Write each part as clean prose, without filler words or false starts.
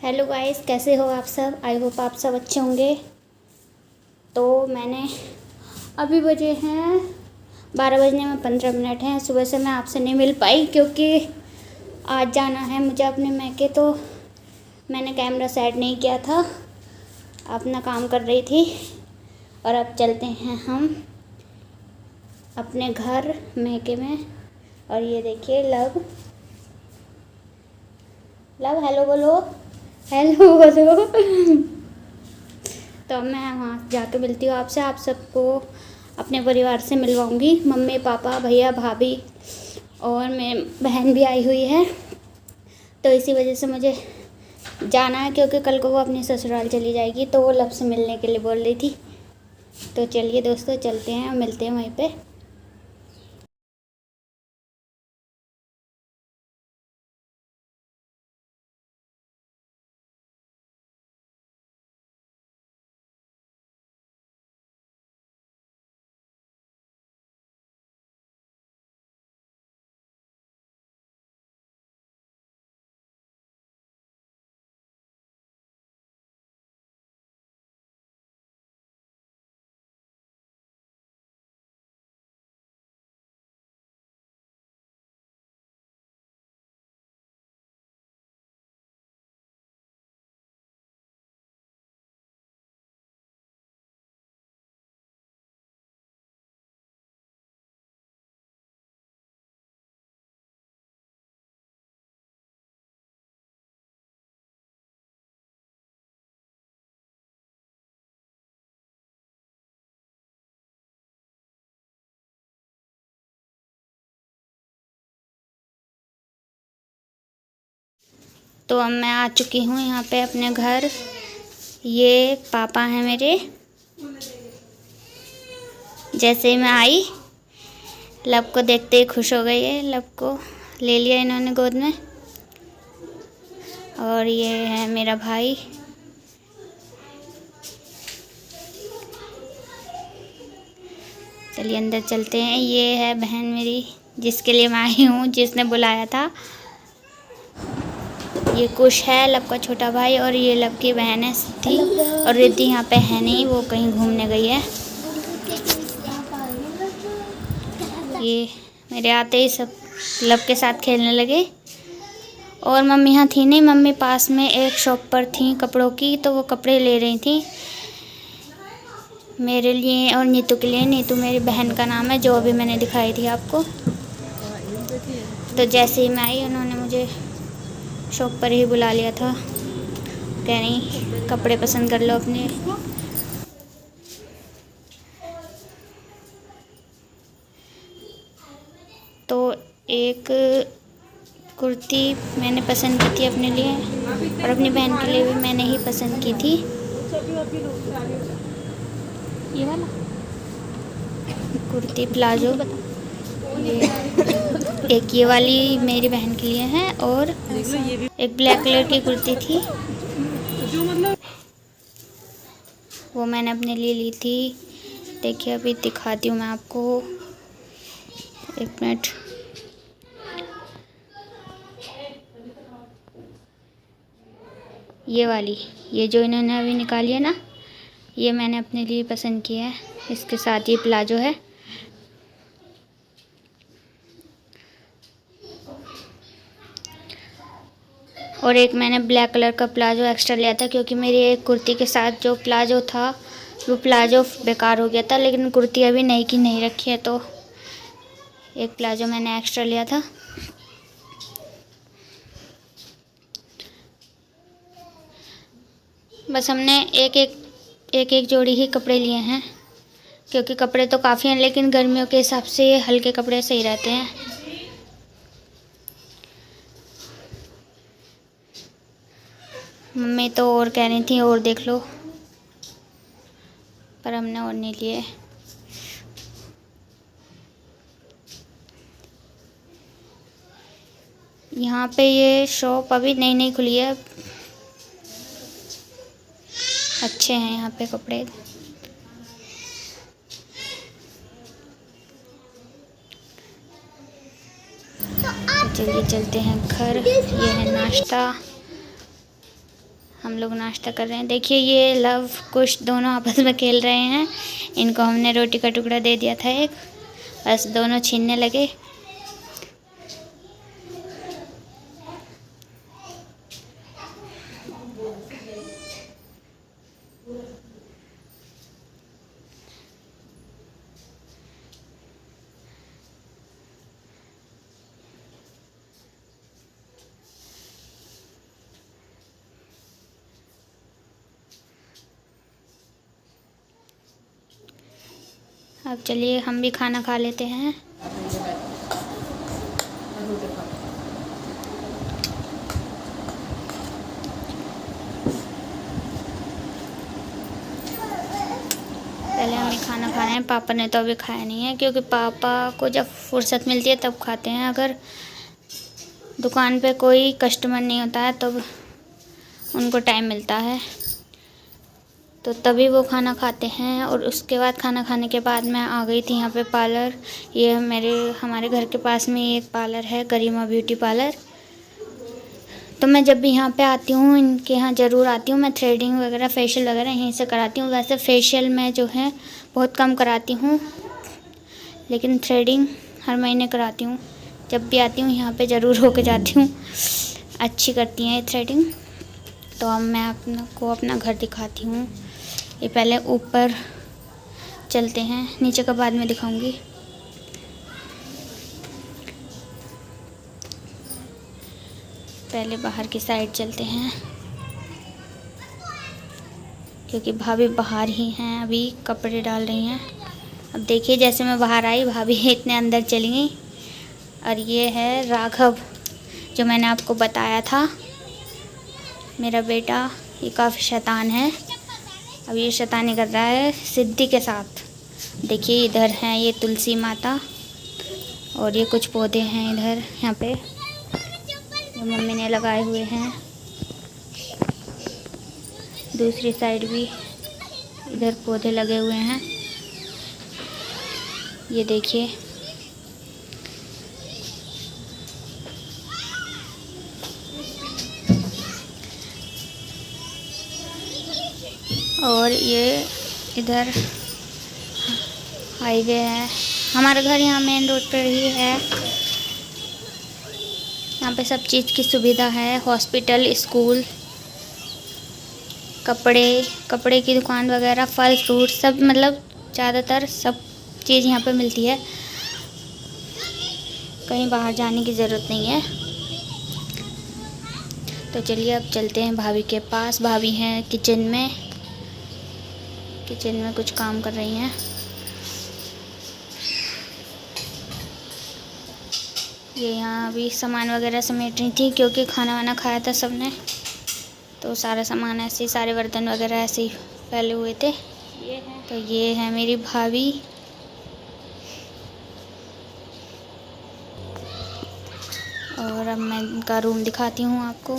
Hello guys, कैसे हो आप सब। आई होप आप सब अच्छे होंगे। तो मैंने अभी बजे हैं 12 बजने में 15 मिनट हैं। सुबह से मैं आपसे नहीं मिल पाई क्योंकि आज जाना है मुझे अपने मैके, तो मैंने कैमरा सेट नहीं किया था, अपना काम कर रही थी। और अब चलते हैं हम अपने घर मैके में। और ये देखिए लव हेलो बोलो, हेलो बोलो। तो मैं वहाँ जाके मिलती हूँ आपसे। आप सबको अपने परिवार से मिलवाऊँगी, मम्मी पापा भैया भाभी, और मेरी बहन भी आई हुई है। तो इसी वजह से मुझे जाना है क्योंकि कल को वो अपनी ससुराल चली जाएगी, तो वो लब से मिलने के लिए बोल रही थी। तो चलिए दोस्तों, चलते हैं और मिलते हैं वहीं पे। तो अब मैं आ चुकी हूँ यहाँ पे अपने घर। ये पापा हैं मेरे। जैसे ही मैं आई, लब को देखते ही खुश हो गई है। लब को ले लिया इन्होंने गोद में। और ये है मेरा भाई। चलिए अंदर चलते हैं। ये है बहन मेरी, जिसके लिए मैं आई हूँ, जिसने बुलाया था। ये कुश है लब का छोटा भाई, और ये लब की बहन है सिद्धि। और रिद्धि यहाँ पे है नहीं, वो कहीं घूमने गई है। ये मेरे आते ही सब लब के साथ खेलने लगे। और मम्मी यहाँ थी नहीं, मम्मी पास में एक शॉप पर थी कपड़ों की, तो वो कपड़े ले रही थी मेरे लिए और नीतू के लिए। नीतू मेरी बहन का नाम है, जो अभी मैंने दिखाई थी आपको। तो जैसे ही मैं आई, उन्होंने मुझे शॉप पर ही बुला लिया था। कह रही कपड़े पसंद कर लो अपने। तो एक कुर्ती मैंने पसंद की थी अपने लिए, और अपनी बहन के लिए भी मैंने ही पसंद की थी। ये वाला कुर्ती प्लाजो। एक ये वाली मेरी बहन के लिए है, और एक ब्लैक कलर की कुर्ती थी, वो मैंने अपने लिए ली थी। देखिए अभी दिखाती हूँ मैं आपको, एक मिनट। ये वाली, ये जो इन्होंने अभी निकाली है ना, ये मैंने अपने लिए पसंद किया है। इसके साथ ये प्लाजो है। और एक मैंने ब्लैक कलर का प्लाजो एक्स्ट्रा लिया था, क्योंकि मेरी एक कुर्ती के साथ जो प्लाजो था, वो प्लाजो बेकार हो गया था। लेकिन कुर्ती अभी नई की नहीं रखी है, तो एक प्लाजो मैंने एक्स्ट्रा लिया था। बस हमने एक एक जोड़ी ही कपड़े लिए हैं, क्योंकि कपड़े तो काफ़ी हैं, लेकिन गर्मियों के हिसाब से ये हल्के कपड़े सही रहते हैं। मम्मी तो और कह रही थी और देख लो, पर हमने और नहीं लिए। यहाँ पे ये शॉप अभी नई नई खुली है। अच्छे हैं यहाँ पे कपड़े। तो चलिए चलते हैं घर। ये है नाश्ता। हम लोग नाश्ता कर रहे हैं। देखिए ये लव कुश दोनों आपस में खेल रहे हैं। इनको हमने रोटी का टुकड़ा दे दिया था एक, बस दोनों छीनने लगे। अब चलिए हम भी खाना खा लेते हैं। पहले हम ही खाना खा रहे हैं, पापा ने तो अभी खाया नहीं है, क्योंकि पापा को जब फुर्सत मिलती है तब खाते हैं। अगर दुकान पे कोई कस्टमर नहीं होता है तब उनको टाइम मिलता है, तो तभी वो खाना खाते हैं। और उसके बाद खाना खाने के बाद मैं आ गई थी यहाँ पे पार्लर। ये हमारे घर के पास में एक पार्लर है, गरिमा ब्यूटी पार्लर। तो मैं जब भी यहाँ पे आती हूँ, इनके यहाँ ज़रूर आती हूँ। मैं थ्रेडिंग वगैरह, फेशियल वगैरह यहीं से कराती हूँ। वैसे फेशियल मैं जो है बहुत कम कराती हूँ, लेकिन थ्रेडिंग हर महीने कराती हूँ। जब भी आती हूँ यहाँ पे ज़रूर होके जाती हूँ। अच्छी करती हैं ये थ्रेडिंग। तो अब मैं आपको अपना घर दिखाती हूँ। ये पहले ऊपर चलते हैं, नीचे का बाद में दिखाऊंगी। पहले बाहर की साइड चलते हैं, क्योंकि भाभी बाहर ही हैं, अभी कपड़े डाल रही हैं। अब देखिए जैसे मैं बाहर आई, भाभी इतने अंदर चली गई। और ये है राघव, जो मैंने आपको बताया था, मेरा बेटा। ये काफ़ी शैतान है, अब ये शैतानी कर रहा है सिद्धि के साथ। देखिए इधर हैं ये तुलसी माता, और ये कुछ पौधे हैं इधर यहाँ पे जो मम्मी ने लगाए हुए हैं। दूसरी साइड भी इधर पौधे लगे हुए हैं, ये देखिए। और ये इधर हाईवे है। हमारा घर यहाँ मेन रोड पर ही है। यहाँ पे सब चीज़ की सुविधा है, हॉस्पिटल, स्कूल, कपड़े की दुकान वगैरह, फल फ्रूट सब, मतलब ज़्यादातर सब चीज़ यहाँ पे मिलती है। कहीं बाहर जाने की ज़रूरत नहीं है। तो चलिए अब चलते हैं भाभी के पास। भाभी हैं किचन में कुछ काम कर रही हैं। ये यहाँ अभी सामान वगैरह समेट रही थी, क्योंकि खाना वाना खाया था सबने, तो सारा सामान ऐसे ही, सारे बर्तन वगैरह ऐसे ही फैले हुए थे। तो ये है मेरी भाभी। और अब मैं इनका रूम दिखाती हूँ आपको।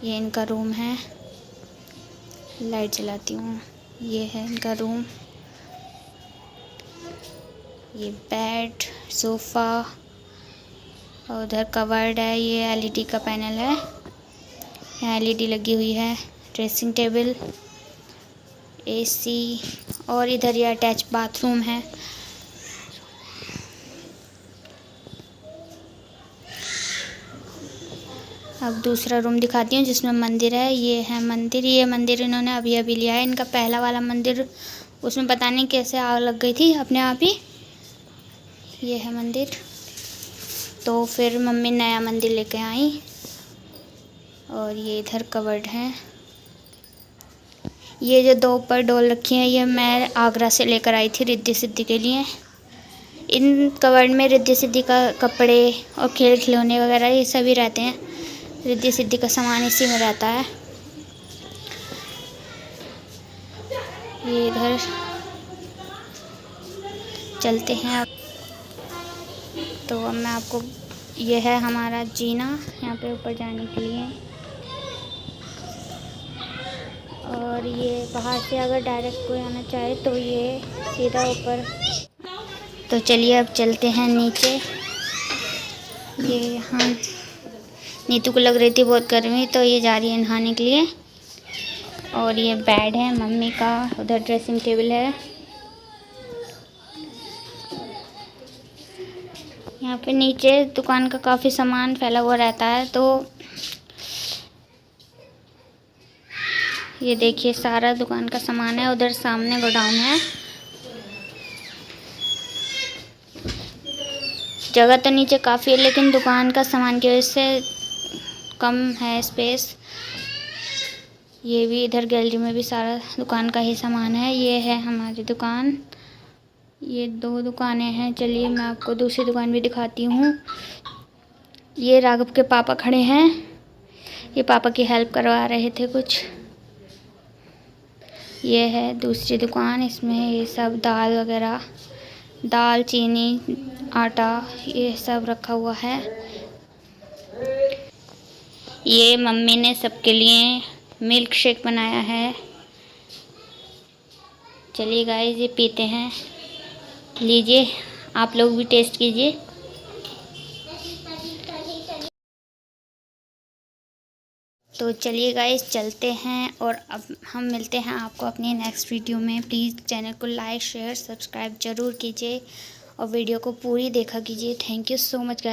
ये इनका रूम है, लाइट जलाती हूँ। ये है इनका रूम। ये बेड, सोफ़ा, और उधर कवर्ड है। ये एलईडी का पैनल है, यहाँ एलईडी लगी हुई है। ड्रेसिंग टेबल, एसी, और इधर ये अटैच बाथरूम है। अब दूसरा रूम दिखाती हूँ जिसमें मंदिर है। ये है मंदिर। ये मंदिर इन्होंने अभी अभी लिया है। इनका पहला वाला मंदिर, उसमें पता नहीं कैसे आग लग गई थी अपने आप ही। ये है मंदिर। तो फिर मम्मी नया मंदिर लेके आई। और ये इधर कवर्ड है। ये जो दो ऊपर डॉल रखी हैं, ये मैं आगरा से लेकर आई थी रिद्धि सिद्धि के लिए। इन कवर्ड में रिद्धि सिद्धि का कपड़े और खेल खिलौने वगैरह ये सभी रहते हैं। रिद्धि सिद्धि का सामान इसी में रहता है। ये इधर चलते हैं अब। तो अब मैं आपको, ये है हमारा जीना यहाँ पे ऊपर जाने के लिए। और ये बाहर से अगर डायरेक्ट कोई आना चाहे तो ये सीधा ऊपर। तो चलिए अब चलते हैं नीचे। ये यहाँ नीतू को लग रही थी बहुत गर्मी, तो ये जा रही है नहाने के लिए। और ये बेड है मम्मी का, उधर ड्रेसिंग टेबल है। यहाँ पे नीचे दुकान का काफ़ी सामान फैला हुआ रहता है, तो ये देखिए सारा दुकान का सामान है। उधर सामने गोडाउन है। जगह तो नीचे काफ़ी है, लेकिन दुकान का सामान की वजह से कम है स्पेस। ये भी इधर गैलरी में भी सारा दुकान का ही सामान है। ये है हमारी दुकान। ये 2 दुकानें हैं। चलिए मैं आपको दूसरी दुकान भी दिखाती हूँ। ये राघव के पापा खड़े हैं। ये पापा की हेल्प करवा रहे थे कुछ। ये है दूसरी दुकान। इसमें ये सब दाल वगैरह, दाल, चीनी, आटा, ये सब रखा हुआ है। ये मम्मी ने सबके लिए मिल्क शेक बनाया है। चलिए गाइस ये पीते हैं। लीजिए आप लोग भी टेस्ट कीजिए। तो चलिए गाइस चलते हैं, और अब हम मिलते हैं आपको अपनी नेक्स्ट वीडियो में। प्लीज़ चैनल को लाइक, शेयर, सब्सक्राइब ज़रूर कीजिए और वीडियो को पूरी देखा कीजिए। Thank you so much guys.